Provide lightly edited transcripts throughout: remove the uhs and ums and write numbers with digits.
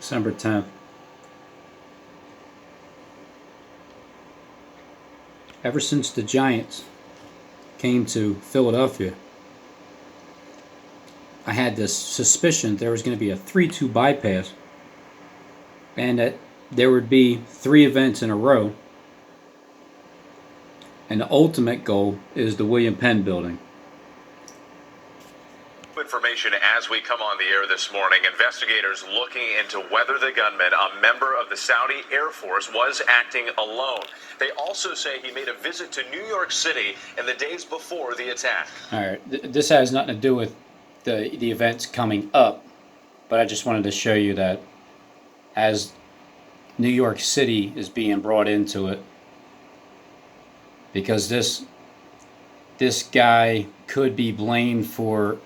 December 10th. Ever since the Giants came to Philadelphia, I had this suspicion there was going to be a 3-2 bypass and that there would be 3 events in a row. And the ultimate goal is the William Penn building. Information as we come on the air this morning. Investigators looking into whether the gunman, a member of the Saudi Air Force, was acting alone. They also say he made a visit to New York City in the days before the attack. All right, this has nothing to do with the events coming up, but I just wanted to show you that as New York City is being brought into it, because this guy could be blamed for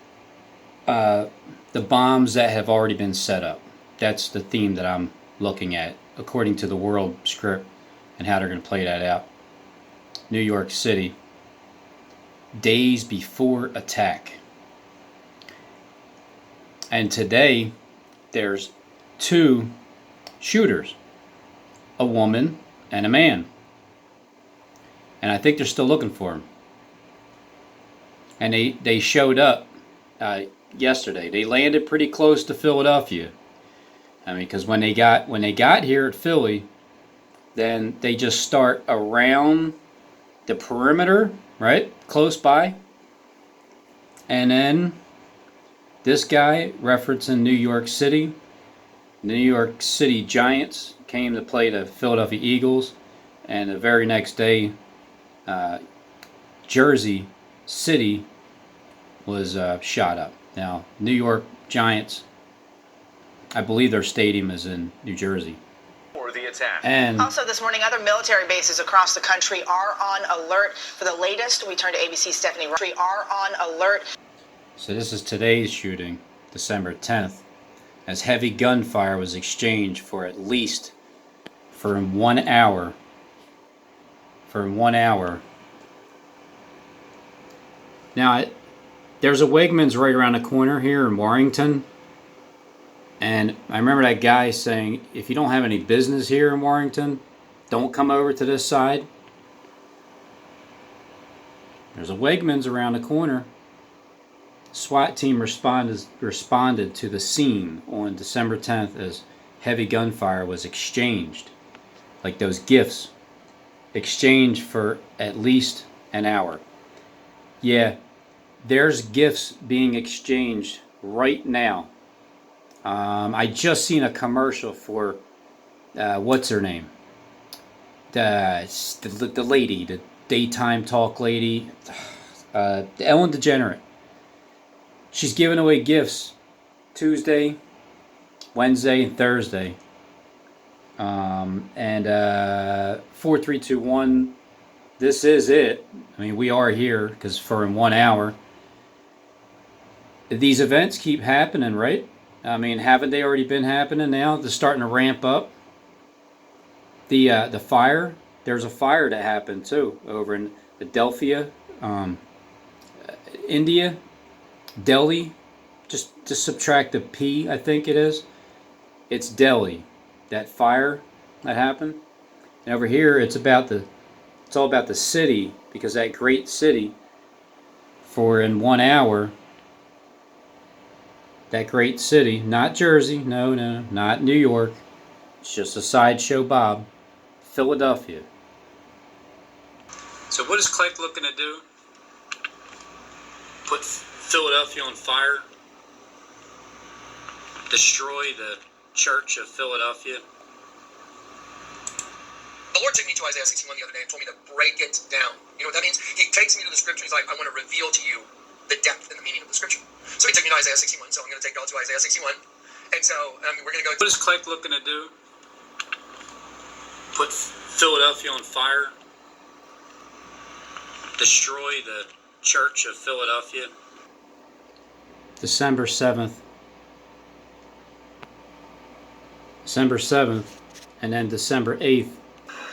the bombs that have already been set up. That's the theme that I'm looking at, according to the world script and how they're going to play that out. New York City, days before attack. And today, there's 2 shooters, a woman and a man. And I think they're still looking for him. And they showed up yesterday. They landed pretty close to Philadelphia. I mean, because when they got here at Philly, then they just start around the perimeter, right, close by, and then this guy referencing New York City Giants came to play the Philadelphia Eagles, and the very next day, Jersey City was shot up. Now, New York Giants, I believe their stadium is in New Jersey. The attack. And also this morning, other military bases across the country are on alert. For the latest, we turn to ABC's Stephanie Rush. Are on alert. So this is today's shooting, December 10th, as heavy gunfire was exchanged for at least for 1 hour. For 1 hour. Now, there's a Wegmans right around the corner here in Warrington. And I remember that guy saying, if you don't have any business here in Warrington, don't come over to this side. There's a Wegmans around the corner. SWAT team responded to the scene on December 10th as heavy gunfire was exchanged. Like those gifts. Exchanged for at least an hour. Yeah, there's gifts being exchanged right now. I just seen a commercial for what's her name? The lady, the daytime talk lady, Ellen DeGeneres. She's giving away gifts Tuesday, Wednesday, and Thursday. And 4321. This is it. I mean, we are here because for in 1 hour. These events keep happening, right? I mean, haven't they already been happening now? They're starting to ramp up. The fire. There's a fire that happened too over in Philadelphia, India, Delhi. Just subtract the P, I think it is. It's Delhi. That fire that happened. And over here, it's all about the city, because that great city. For in 1 hour. That great city, not Jersey, no, not New York. It's just a sideshow Bob. Philadelphia. So what is Clay looking to do? Put Philadelphia on fire? Destroy the Church of Philadelphia? The Lord took me to Isaiah 61 the other day and told me to break it down. You know what that means? He takes me to the scripture. He's like, I want to reveal to you the depth and the meaning of the scripture. So he took me to Isaiah 61, so I'm going to take y'all to Isaiah 61. And so we're going to go... What is Clay looking to do? Put Philadelphia on fire? Destroy the Church of Philadelphia? December 7th. December 7th, and then December 8th.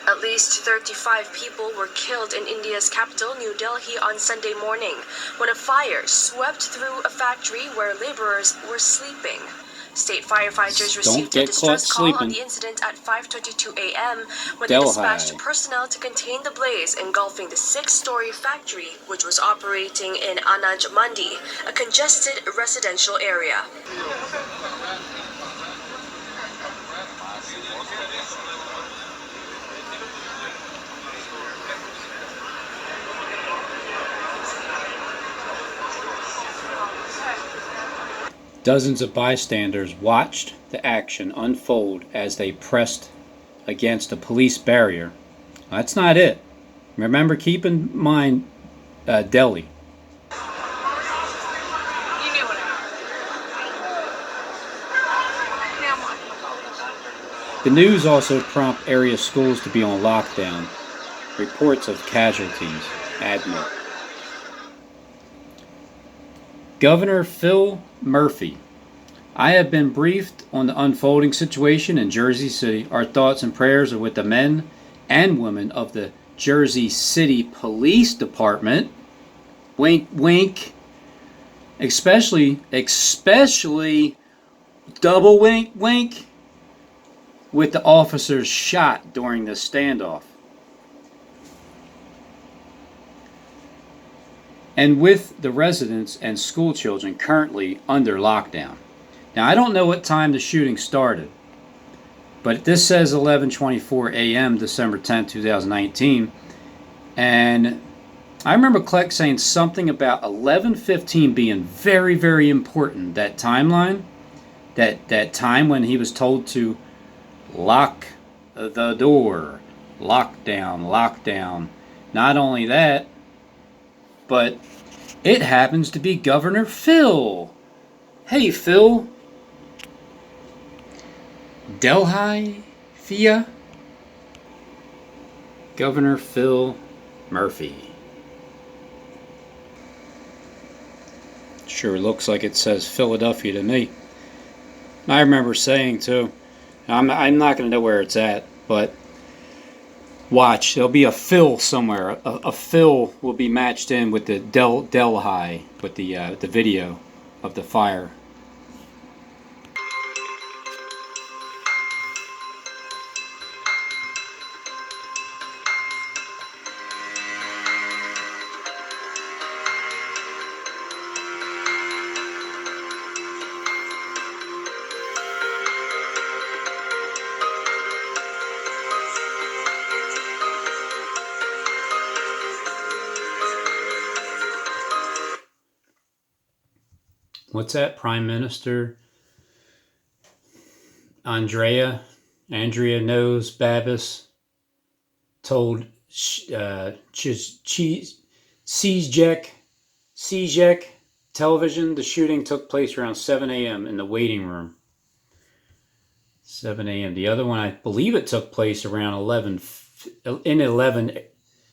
At least 35 people were killed in India's capital, New Delhi, on Sunday morning when a fire swept through a factory where laborers were sleeping. State firefighters Don't received a get caught distress call on sleeping. the incident at 5:22 a.m. when Delhi. they dispatched personnel to contain the blaze engulfing the 6-story factory, which was operating in Anaj Mandi, a congested residential area. Dozens of bystanders watched the action unfold as they pressed against a police barrier. That's not it. Remember, keep in mind Delhi. The news also prompted area schools to be on lockdown. Reports of casualties. Admit. Governor Phil Murphy. I have been briefed on the unfolding situation in Jersey City. Our thoughts and prayers are with the men and women of the Jersey City Police Department. Wink, wink. Especially, double wink, wink, with the officers shot during the standoff. And with the residents and school children currently under lockdown. Now, I don't know what time the shooting started, but this says 11:24 a.m. December 10, 2019, and I remember Kleck saying something about 11:15 being very, very important. That timeline, that time when he was told to lock the door, lockdown. Not only that, but it happens to be Governor Phil. Hey, Phil. Delhi, Thea. Governor Phil Murphy. Sure looks like it says Philadelphia to me. I remember saying too, I'm not going to know where it's at, but watch, there'll be a Phil somewhere. A Phil will be matched in with the Delhi, with the video of the fire. What's that? Prime Minister Andrea knows Babis told CZEK television the shooting took place around 7 a.m. in the waiting room. 7 a.m. The other one, I believe it took place around 11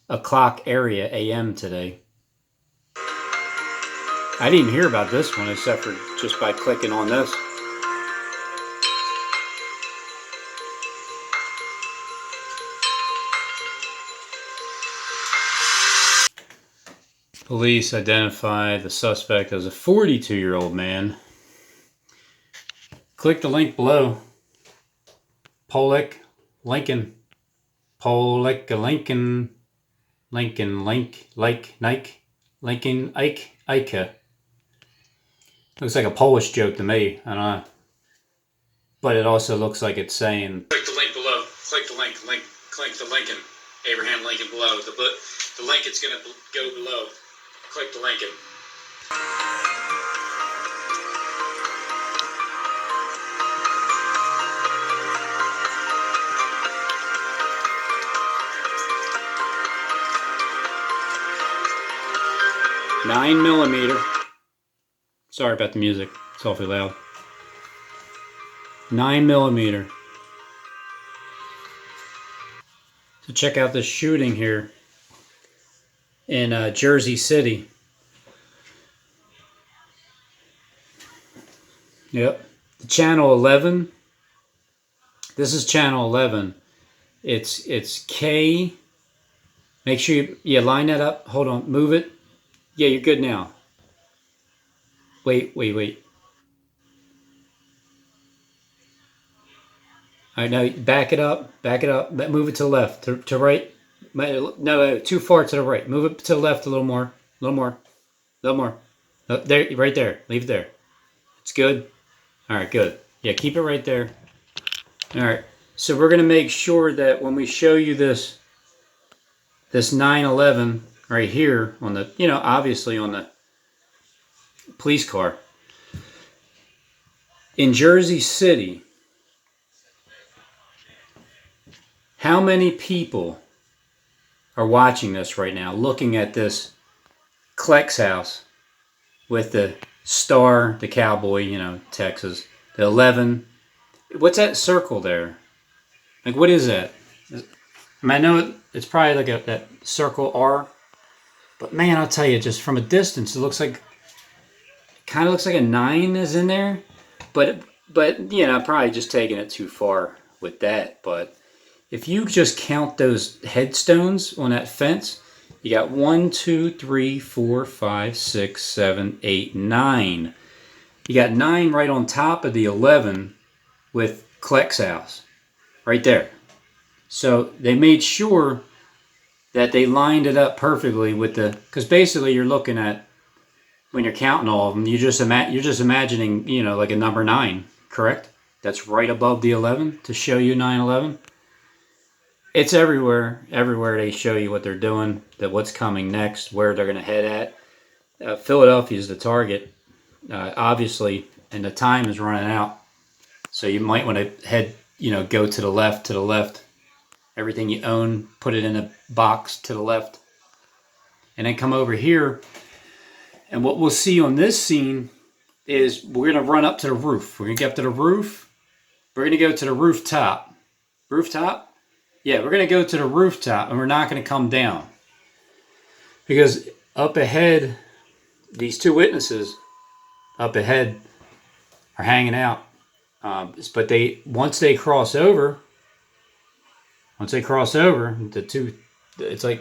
o'clock area a.m. today. I didn't hear about this one except for just by clicking on this. Police identify the suspect as a 42-year-old man. Click the link below. Polek Lincoln. Lincoln Ike. Looks like a Polish joke to me. I don't know. But it also looks like it's saying... Click the link below. Click the link. Click the Lincoln. Abraham Lincoln below. The link is going to go below. Click the Lincoln. .9mm. Sorry about the music. It's awfully loud. 9mm. So check out this shooting here in Jersey City. Yep. The channel 11. This is channel 11. It's K. Make sure you line that up. Hold on. Move it. Yeah, you're good now. Wait. All right, now back it up, move it to the left, to right. No, too far to the right. Move it to the left a little more, a little more, a little more. There, right there. Leave it there. It's good. All right, good. Yeah, keep it right there. All right. So we're gonna make sure that when we show you this 911 right here on the, obviously on the police car in Jersey City, how many people are watching this right now, looking at this Kleck's house with the star, the cowboy, Texas, the 11. What's that circle there? Like, what is that? I know it's probably like that circle R, but man, I'll tell you, just from a distance, it kind of looks like a 9 is in there, but probably just taking it too far with that. But if you just count those headstones on that fence, you got 1, 2, 3, 4, 5, 6, 7, 8, 9. You got 9 right on top of the 11 with Kleck's house, right there. So they made sure that they lined it up perfectly with because basically you're looking at, when you're counting all of them, you're just imagining, like a number 9, correct? That's right above the 11 to show you 9/11. It's everywhere. Everywhere they show you what they're doing, that what's coming next, where they're going to head at. Philadelphia is the target, obviously, and the time is running out. So you might want to head, go to the left. Everything you own, put it in a box to the left. And then come over here. And what we'll see on this scene is we're going to run up to the roof. We're going to get up to the roof. We're going to go to the rooftop. Rooftop? Yeah, we're going to go to the rooftop, and we're not going to come down. Because up ahead, these 2 witnesses up ahead are hanging out. But once they cross over, it's like the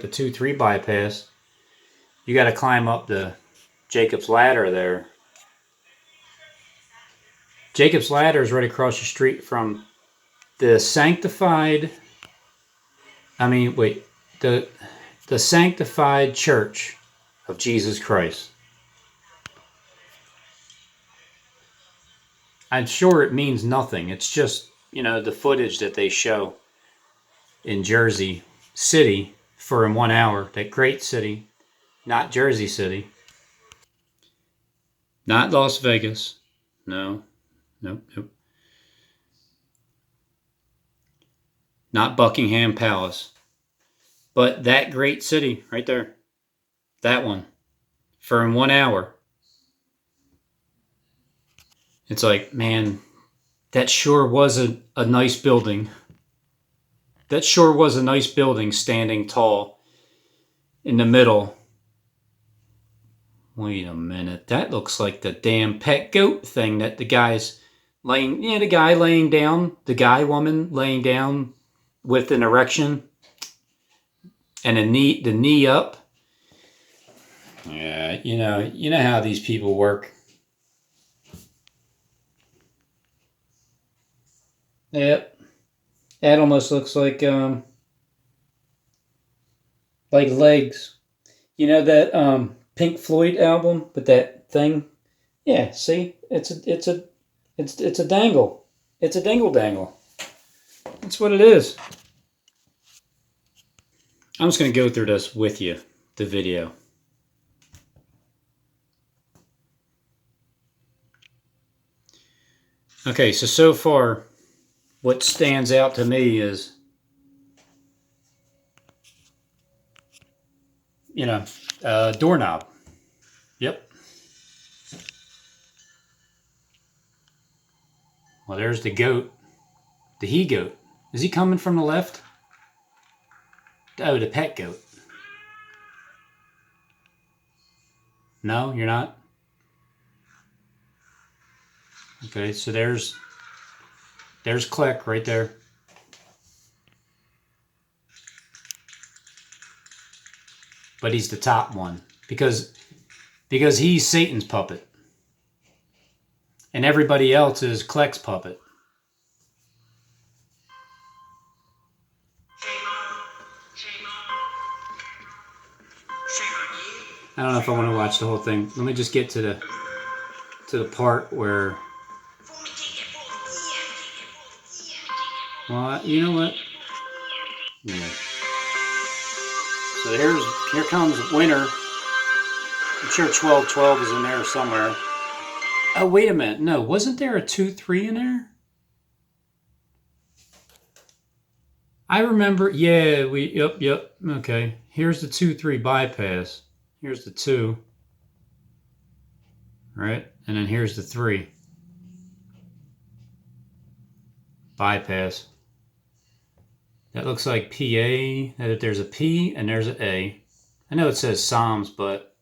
2-3 bypass, you got to climb up the Jacob's Ladder there. Jacob's Ladder is right across the street from the sanctified Church of Jesus Christ. I'm sure it means nothing. It's just, the footage that they show in Jersey City for in 1 hour. That great city, not Jersey City. Not Las Vegas. No. Nope. Not Buckingham Palace. But that great city right there. That one. For in 1 hour. It's like, man, that sure was a nice building. That sure was a nice building standing tall in the middle. Wait a minute. That looks like the damn pet goat thing that the guy's laying. Yeah, the guy laying down. The woman laying down with an erection and the knee up. Yeah, you know how these people work. Yep. That almost looks like legs. You know that Pink Floyd album with that thing? Yeah, see? It's a dangle. It's a dingle dangle. That's what it is. I'm just going to go through this with you, the video. Okay, so far, what stands out to me is, doorknob. Yep. Well, there's the goat. The he-goat. Is he coming from the left? Oh, the pet goat. No, you're not? Okay, so there's Kleck right there. But he's the top one because he's Satan's puppet. And everybody else is Kleck's puppet. I don't know if I want to watch the whole thing. Let me just get to the part where. Well, you know what? Yeah. So here comes winter. I'm sure 12-12 is in there somewhere. Oh, wait a minute. No, wasn't there a 2-3 in there? I remember. Yeah, yep. Okay. Here's the 2-3 bypass. Here's the 2. Right? And then here's the 3. Bypass. That looks like PA. That there's a P and there's an A. I know it says Psalms, but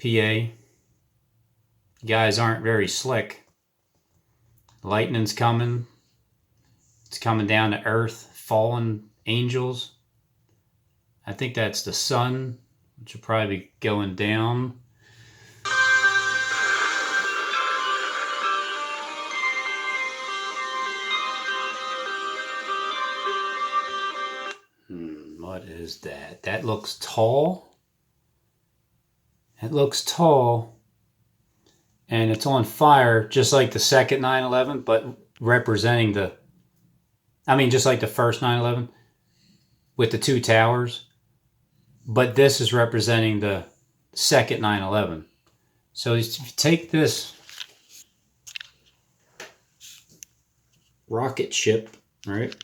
PA. Guys aren't very slick. Lightning's coming. It's coming down to earth. Fallen angels. I think that's the sun, which will probably be going down. What is that? That looks tall. It looks tall. And it's on fire, just like the second 9/11, but representing just like the first 9/11 with the 2 towers. But this is representing the second 9/11. So if you take this rocket ship, right?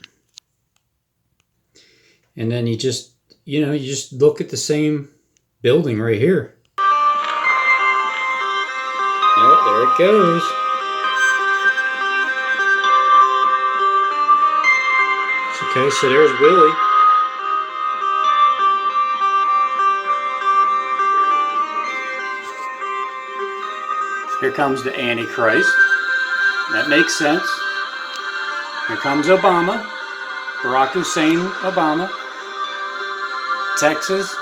And then you just look at the same building right here. Oh, there it goes. Okay, so there's Willie. Here comes the Antichrist. That makes sense. Here comes Obama. Barack Hussein Obama. Texas.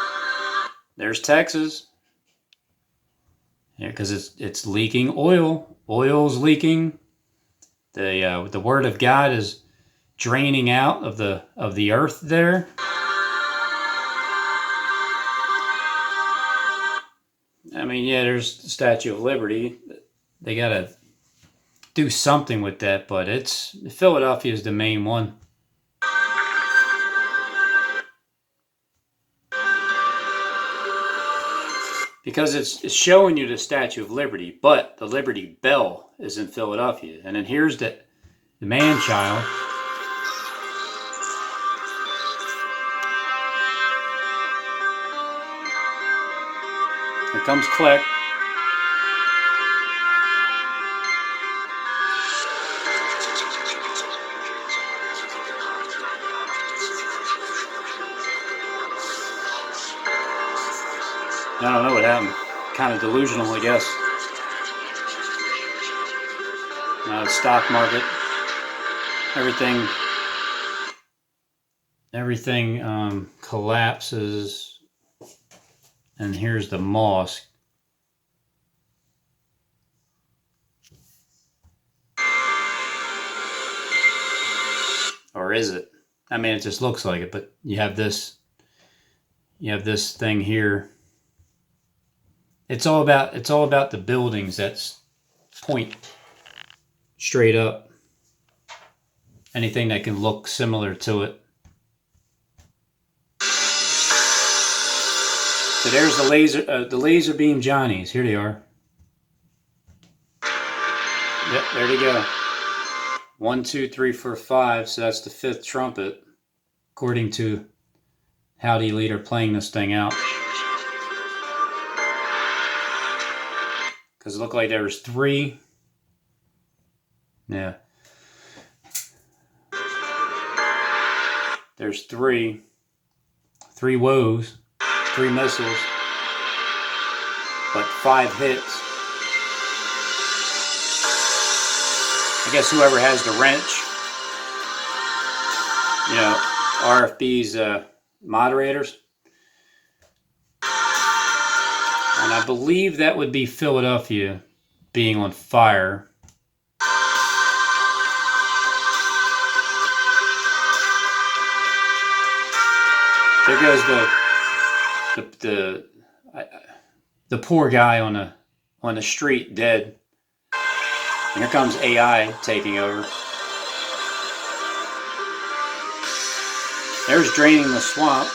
There's Texas. Yeah, because it's leaking oil. Oil's leaking. The word of God is draining out of the earth there. I mean, yeah, there's the Statue of Liberty. They gotta do something with that, but Philadelphia is the main one. Because it's showing you the Statue of Liberty, but the Liberty Bell is in Philadelphia. And then here's the man-child. Here comes Click. I don't know what happened. Kind of delusional, I guess. Stock market. Everything collapses. And here's the mosque. Or is it? I mean, it just looks like it, but you have this thing here. It's all about the buildings that's point straight up. Anything that can look similar to it. So there's the laser beam Johnnies. Here they are. Yep, there they go. 1, 2, 3, 4, 5. So that's the 5th trumpet, according to Howdy Leader playing this thing out. Because it looked like there was 3. Yeah. There's 3. 3 woes. 3 missiles. But 5 hits. I guess whoever has the wrench. RFB's moderators. And I believe that would be Philadelphia being on fire. There goes the poor guy on the street dead. And here comes AI taking over. There's draining the swamp,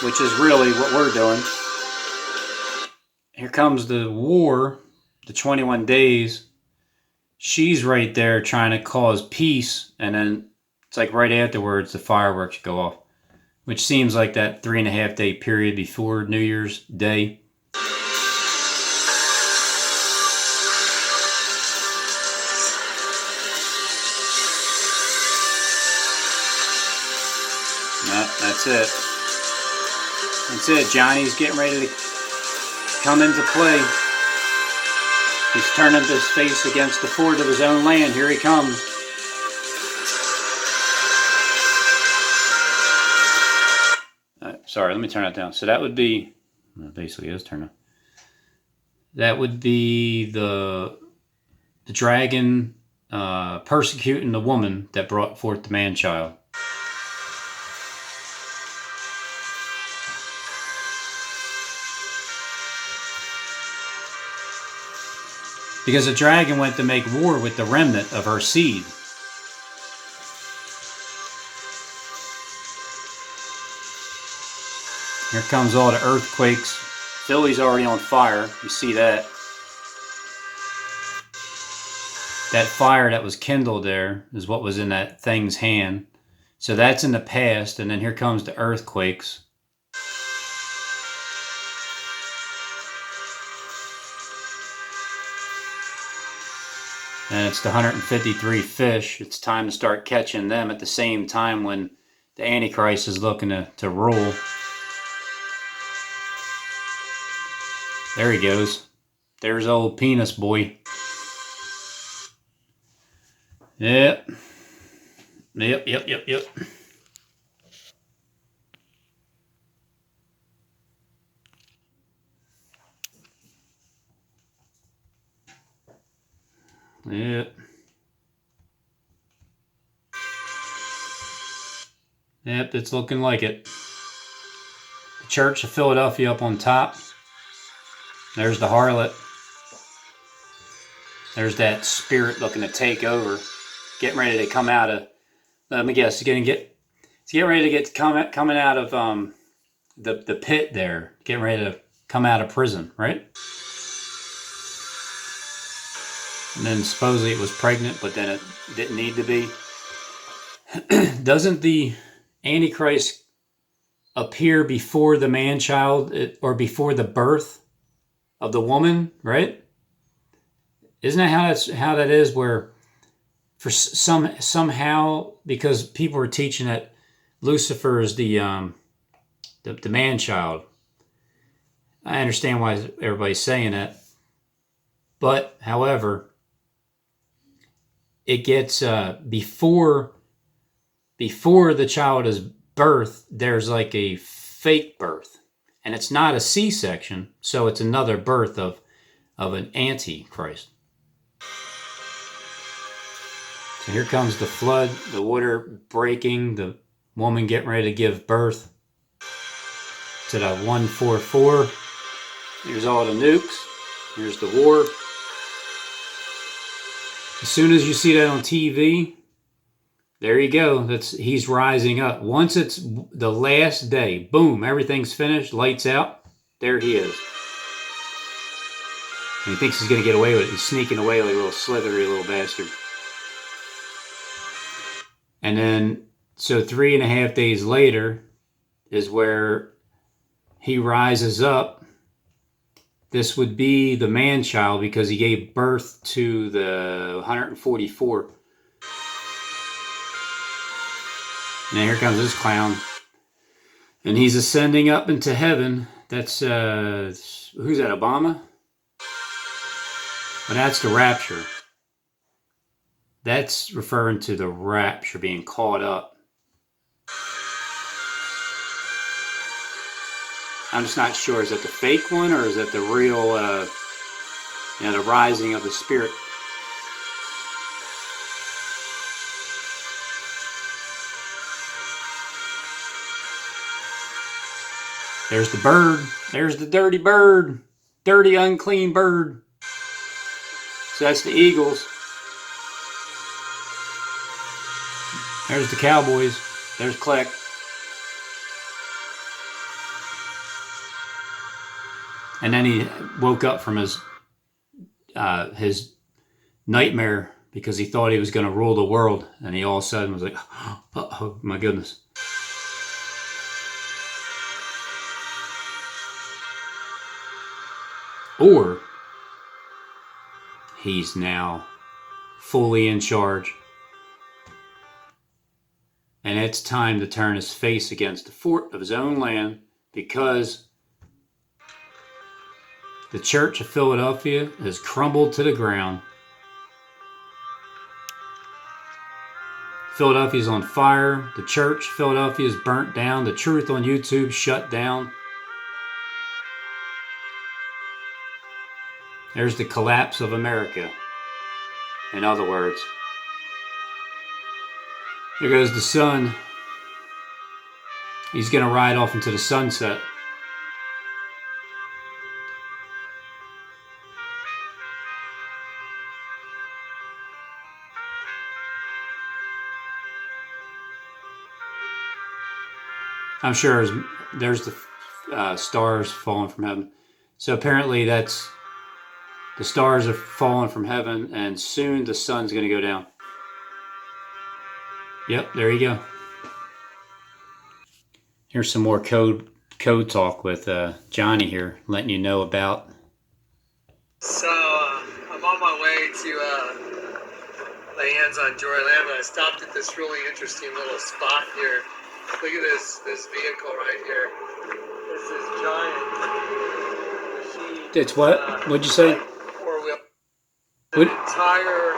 which is really what we're doing. Here comes the war, the 21 days. She's right there trying to cause peace, and then it's like right afterwards the fireworks go off, which seems like that 3.5 day period before New Year's Day. Yep, that's it. That's it. Johnny's getting ready to come into play. He's turning his face against the fort of his own land. Here he comes. Sorry, let me turn that down. So that would be, well, basically it is turned on. That would be the dragon persecuting the woman that brought forth the man-child. Because the dragon went to make war with the remnant of her seed. Here comes all the earthquakes. Philly's already on fire. You see that. That fire that was kindled there is what was in that thing's hand. So that's in the past, and then here comes the earthquakes. And it's the 153 fish. It's time to start catching them at the same time when the Antichrist is looking to rule. There he goes. There's old penis boy. Yep. Yep. Yep, it's looking like it. The Church of Philadelphia up on top. There's the harlot. There's that spirit looking to take over. Getting ready to come out of, let me guess, it's getting ready to get coming out of the pit there. Getting ready to come out of prison, right? And then supposedly it was pregnant, but then it didn't need to be. Doesn't the Antichrist appear before the man-child or before the birth of the woman, right? Isn't that how that is? Where for somehow, because people are teaching that Lucifer is the man-child. I understand why everybody's saying that, but however, it gets before the child is birthed, there's like a fake birth, and it's not a C-section, so it's another birth of an antichrist. So here comes the flood, the water breaking, the woman getting ready to give birth to the 144. Here's all the nukes. Here's the war. As soon as you see that on TV, there you go. He's rising up. Once it's the last day, boom, everything's finished, lights out. There he is. And he thinks he's going to get away with it. He's sneaking away like a little slithery little bastard. And then, so 3.5 days later is where he rises up. This would be the man-child because he gave birth to the 144. And here comes this clown. And he's ascending up into heaven. That's, who's that, Obama? But that's the rapture. That's referring to the rapture, being caught up. I'm just not sure. Is that the fake one or is that the real, the rising of the spirit? There's the bird. There's the dirty bird. dirty, unclean bird. So that's the Eagles. There's the Cowboys. There's Click. And then he woke up from his nightmare because he thought he was going to rule the world. And he all of a sudden was like, oh my goodness. Or he's now fully in charge. And it's time to turn his face against the fort of his own land because the Church of Philadelphia has crumbled to the ground. Philadelphia's on fire. The church, Philadelphia, is burnt down. The Truth on YouTube shut down. There's the collapse of America. In other words, there goes the sun. He's going to ride off into the sunset. I'm sure there's the stars falling from heaven. So apparently that's the stars are falling from heaven, and soon the sun's going to go down. Yep, there you go. Here's some more code talk with Johnny here, letting you know about. So I'm on my way to lay hands on Jory Lamb. I stopped at this really interesting little spot here. Look at this vehicle right here. This is giant machine. It's what? What'd you say? Four-wheel. What? Entire.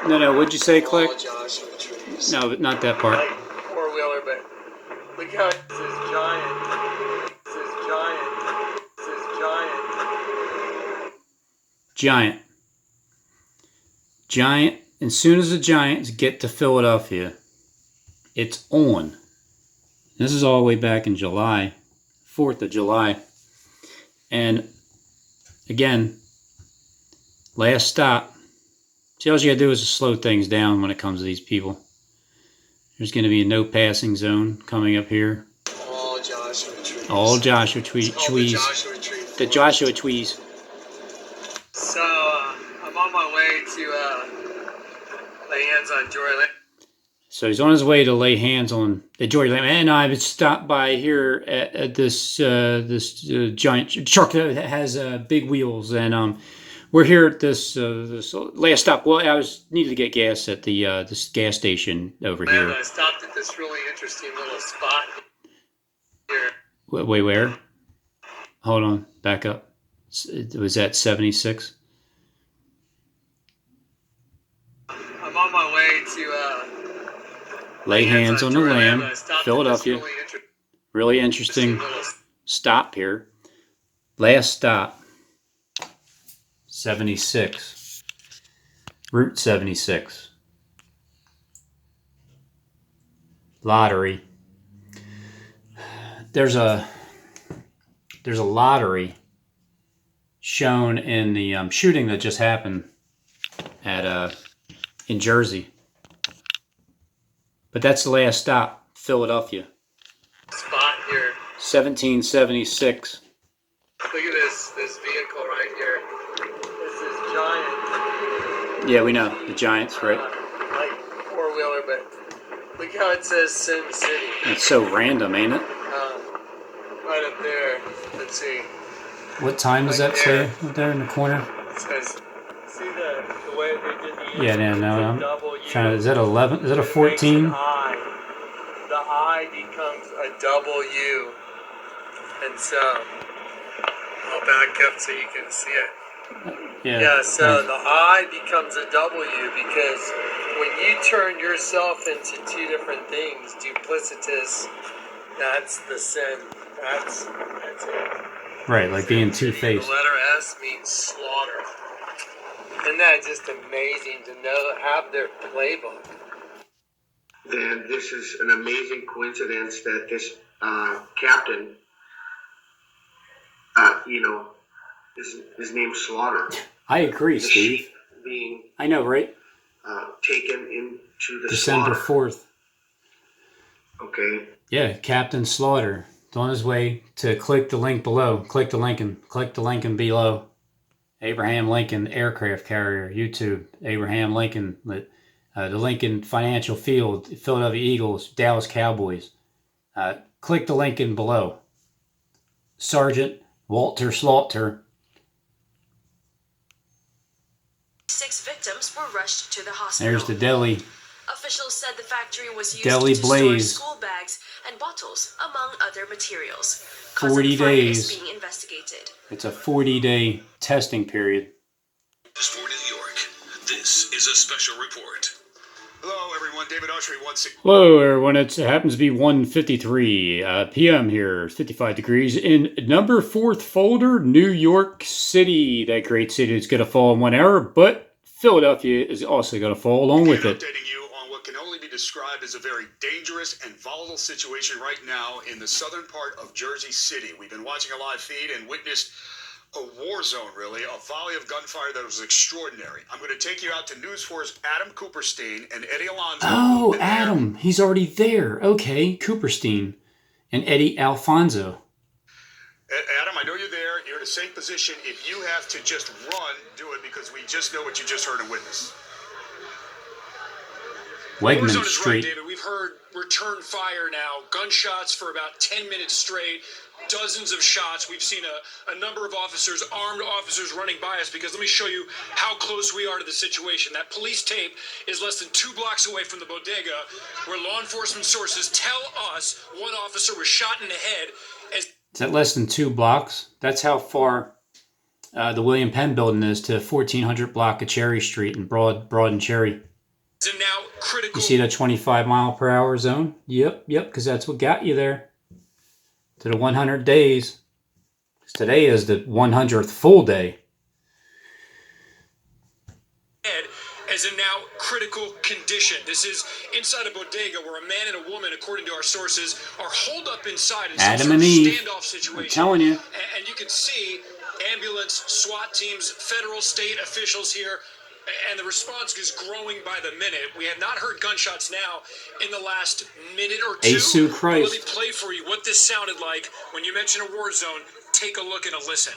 No. What'd you say, Click? Joshua trees. No, but not that part. Like four-wheeler, but look how this is giant. This is giant. This is giant. Giant. As soon as the Giants get to Philadelphia, it's on. This is all the way back in July, 4th of July. And again, last stop. See, all you gotta do is just slow things down when it comes to these people. There's gonna be a no passing zone coming up here. All Joshua trees. All Joshua trees. The Joshua trees. So I'm on my way to lay hands on Jory Lamb. So he's on his way to lay hands on the Jory Lamb, and I've stopped by here at this giant truck that has big wheels, and we're here at this last stop. Well, I needed to get gas at the this gas station over here. I stopped at this really interesting little spot here. Wait, where? Hold on, back up. Was that 76? I'm on my way to lay hands on the Lamb, Philadelphia. Really interesting stop here. Last stop, 76. Route 76. Lottery. There's a lottery shown in the shooting that just happened at in Jersey. But that's the last stop, Philadelphia. Spot here. 1776. Look at this vehicle right here. This is giant. Yeah, we know the Giants, right? Like four-wheeler, but look how it says Sim City. It's so random, ain't it? Right up there. Let's see. What time does that say up there in the corner? It says, see the way they did the Yeah, no, I'm W. trying to. Is that 11? Is that a 14? The I becomes a W, and so I'll back up so you can see it. Yeah, so the I becomes a W because when you turn yourself into two different things, duplicitous, that's the sin. That's it. Right, like being two-faced. The letter S means slaughter. Isn't that just amazing to know, have their playbook? Then this is an amazing coincidence that this captain, his name Slaughter. I agree, The Steve. sheep being I know, right? taken into the December slaughter. 4th. Okay. Yeah, Captain Slaughter. It's on his way to click the link below. Click the link and below. Abraham Lincoln aircraft carrier, YouTube. Abraham Lincoln, the Lincoln Financial Field, Philadelphia Eagles, Dallas Cowboys. Click the link in below. Sergeant Walter Slaughter. 6 victims were rushed to the hospital. There's the deli. Officials said the factory was used Deli to store Blaze. school bags and bottles, among other materials. 40 days. Is being investigated. It's a 40-day testing period. For New York, this is a special report. Hello, everyone. David Ushery once again. Hello, everyone. It happens to be 1:53 p.m. here, 55 degrees in number 4th folder, New York City. That great city is going to fall in 1 hour, but Philadelphia is also going to fall along with it. Updating you on what can only be described as a very dangerous and volatile situation right now in the southern part of Jersey City. We've been watching a live feed and witnessed a war zone, really, a volley of gunfire that was extraordinary. I'm going to take you out to News 4's Adam Cooperstein and Eddie Alonso. Oh, Adam. He's already there. Okay, Cooperstein and Eddie Alfonso. Adam, I know you're there. You're in a safe position. If you have to just run, do it, because we just know what you just heard and witnessed. Wegman Warzone is right, Street. David. We've heard return fire now. Gunshots for about 10 minutes straight. Dozens of shots. We've seen a number of officers, armed officers, running by us, because let me show you how close we are to the situation. That police tape is less than 2 blocks away from the bodega, where law enforcement sources tell us one officer was shot in the head. Is that less than 2 blocks? That's how far the William Penn building is to 1400 block of Cherry Street in Broad and Cherry. And now critical. You see that 25 mile per hour zone? Yep, because that's what got you there. To the 100 days. Today is the 100th full day. As in now critical condition. This is inside a bodega where a man and a woman, according to our sources, are holed up inside in some Adam sort and of Eve. standoff situation. I'm telling you. And you can see ambulance, SWAT teams, federal, state officials here. And the response is growing by the minute. We have not heard gunshots now in the last minute or two. Asu Christ. Let me play for you what this sounded like when you mention a war zone. Take a look and a listen.